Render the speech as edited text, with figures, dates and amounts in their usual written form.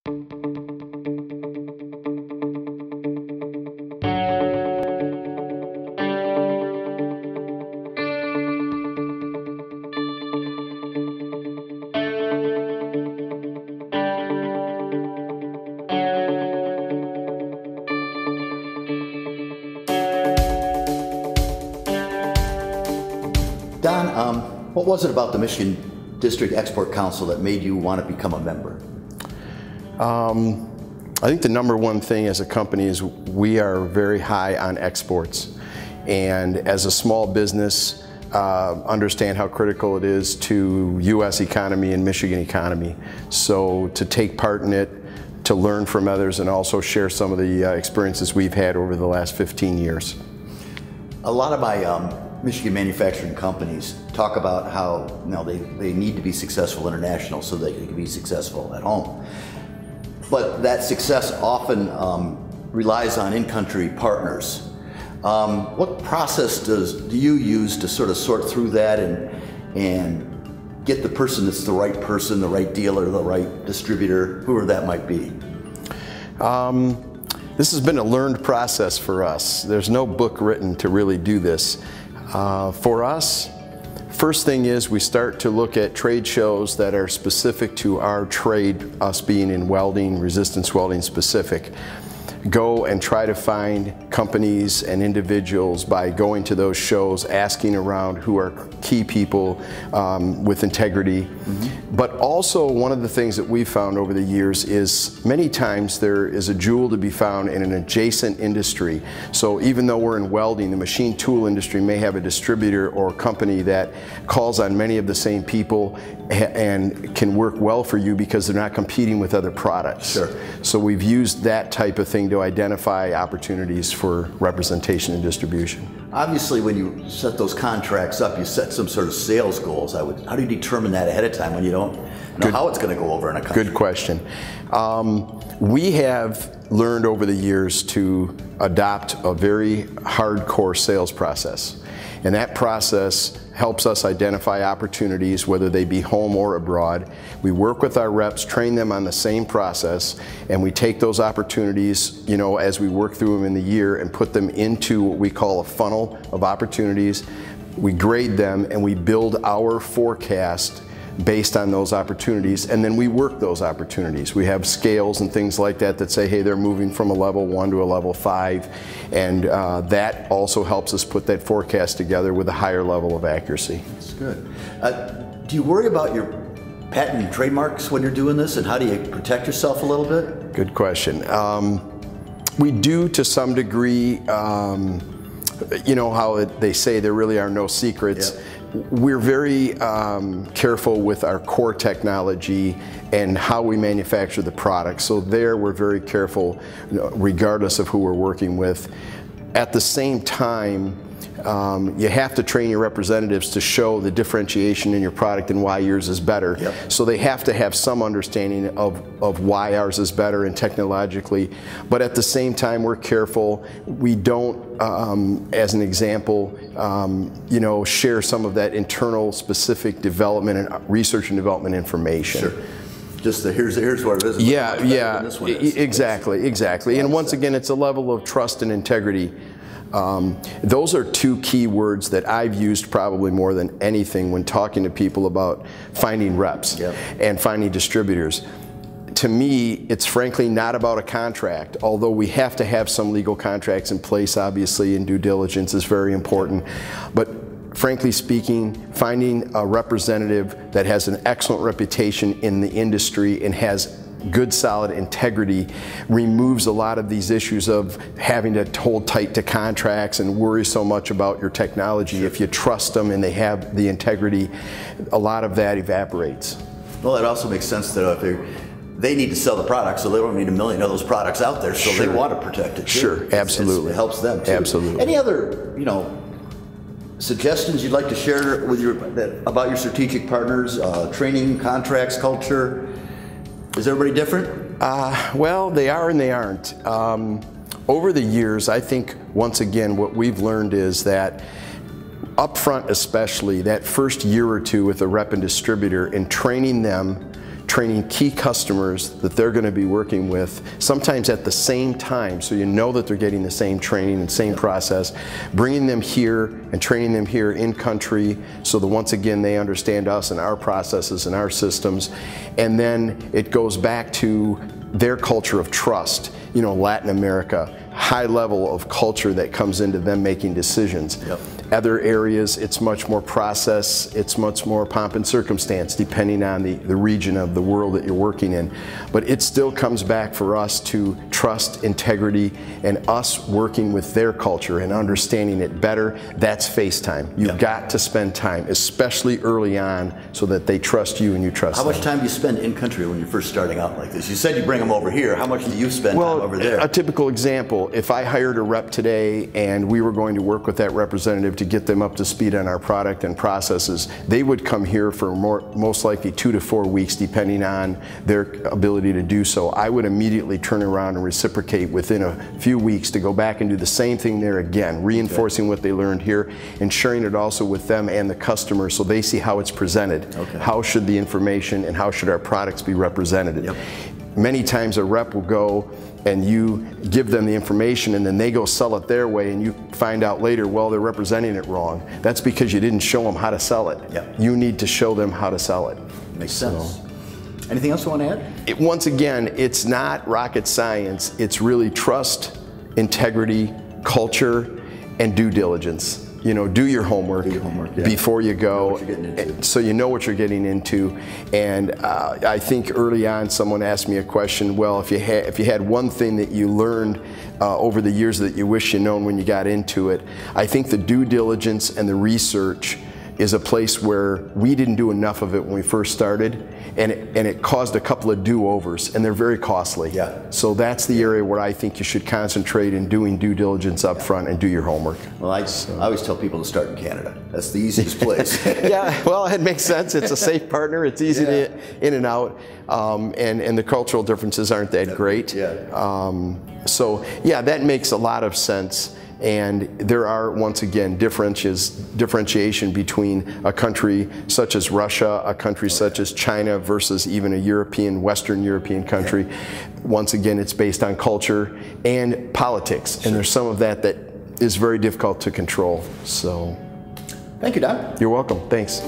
Don, what was it about the Michigan District Export Council that made you want to become a member? I think the number one thing as a company is we are very high on exports. And as a small business, understand how critical it is to U.S. economy and Michigan economy. So to take part in it, to learn from others, and also share some of the experiences we've had over the last 15 years. A lot of my Michigan manufacturing companies talk about how they need to be successful international so they can be successful at home. But that success often relies on in-country partners. What process do you use to sort of sort through that and get the person that's the right person, the right dealer, the right distributor, whoever that might be? This has been a learned process for us. There's no book written to really do this. For us, first thing is we start to look at trade shows that are specific to our trade, us being in welding, resistance welding specific. Go and try to find companies and individuals by going to those shows, asking around who are key people with integrity. Mm-hmm. But also one of the things that we've found over the years is many times there is a jewel to be found in an adjacent industry. So even though we're in welding, the machine tool industry may have a distributor or company that calls on many of the same people and can work well for you because they're not competing with other products. Sure. So we've used that type of thing to identify opportunities for representation and distribution. Obviously, when you set those contracts up, you set some sort of sales goals. How do you determine that ahead of time when you don't know how it's going to go over in a country? Good question. We have learned over the years to adopt a very hardcore sales process. And that process helps us identify opportunities, whether they be home or abroad. We work with our reps, train them on the same process, and we take those opportunities, as we work through them in the year and put them into what we call a funnel of opportunities. We grade them and we build our forecast based on those opportunities, and then we work those opportunities. We have scales and things like that that say, hey, they're moving from a level 1 to a level 5, and that also helps us put that forecast together with a higher level of accuracy. That's good. Do you worry about your patent and trademarks when you're doing this, and how do you protect yourself a little bit? Good question. We do to some degree. How they say there really are no secrets. Yep. We're very careful with our core technology and how we manufacture the product. So there we're very careful, regardless of who we're working with. At the same time, you have to train your representatives to show the differentiation in your product and why yours is better. Yep. So they have to have some understanding of why ours is better and technologically. But at the same time, we're careful. We don't, as an example, share some of that internal specific development and research and development information. Sure. Just here's where it is. Yeah, this one is. Exactly. And once again, it's a level of trust and integrity. Those are two key words that I've used probably more than anything when talking to people about finding reps. Yep. And finding distributors. To me, it's frankly not about a contract, although we have to have some legal contracts in place, obviously, and due diligence is very important. But frankly speaking, finding a representative that has an excellent reputation in the industry and has good solid integrity removes a lot of these issues of having to hold tight to contracts and worry so much about your technology. Sure. If you trust them and they have the integrity, a lot of that evaporates. Well, it also makes sense that they need to sell the product, so they don't need a million of those products out there, so Sure. they want to protect it too. Sure, absolutely. It helps them too. Absolutely. Any other, suggestions you'd like to share with about your strategic partners, training, contracts, culture? Is everybody different? Well, they are and they aren't. Over the years, I think, once again, what we've learned is that up front especially, that first year or two with a rep and distributor and training them training key customers that they're going to be working with, sometimes at the same time, so you know that they're getting the same training and same process, bringing them here and training them here in country so that once again they understand us and our processes and our systems. And then it goes back to their culture of trust. You know, Latin America, high level of culture that comes into them making decisions. Yep. Other areas, it's much more process, it's much more pomp and circumstance, depending on the region of the world that you're working in. But it still comes back for us to trust, integrity, and us working with their culture and understanding it better. That's face time. You've got to spend time, especially early on, so that they trust you and you trust them. How much time do you spend in country when you're first starting out like this? You said you bring them over here. How much do you spend time over there? A typical example, if I hired a rep today and we were going to work with that representative to get them up to speed on our product and processes, they would come here for most likely 2 to 4 weeks, depending on their ability to do so. I would immediately turn around and reciprocate within a few weeks to go back and do the same thing there again, reinforcing what they learned here and sharing it also with them and the customer so they see how it's presented. How should the information and how should our products be represented? Many times a rep will go and you give them the information and then they go sell it their way and you find out later, well, they're representing it wrong. That's because you didn't show them how to sell it. You need to show them how to sell it. Makes sense. Anything else you want to add? Once again, it's not rocket science. It's really trust, integrity, culture, and due diligence. You know, do your homework, before you go, so you know what you're getting into. And I think early on someone asked me a question, well, if you had one thing that you learned over the years that you wish you known when you got into it, I think the due diligence and the research is a place where we didn't do enough of it when we first started, and it caused a couple of do-overs, and they're very costly. So that's the area where I think you should concentrate in doing due diligence up front and do your homework. Well, I always tell people to start in Canada. That's the easiest place. Well, it makes sense. It's a safe partner. It's easy to in and out, and the cultural differences aren't that great. So yeah, that makes a lot of sense. And there are, once again, differentiation between a country such as Russia, a country such as China versus even a Western European country. Once again, it's based on culture and politics. And there's some of that is very difficult to control. So, thank you, Don. You're welcome. Thanks.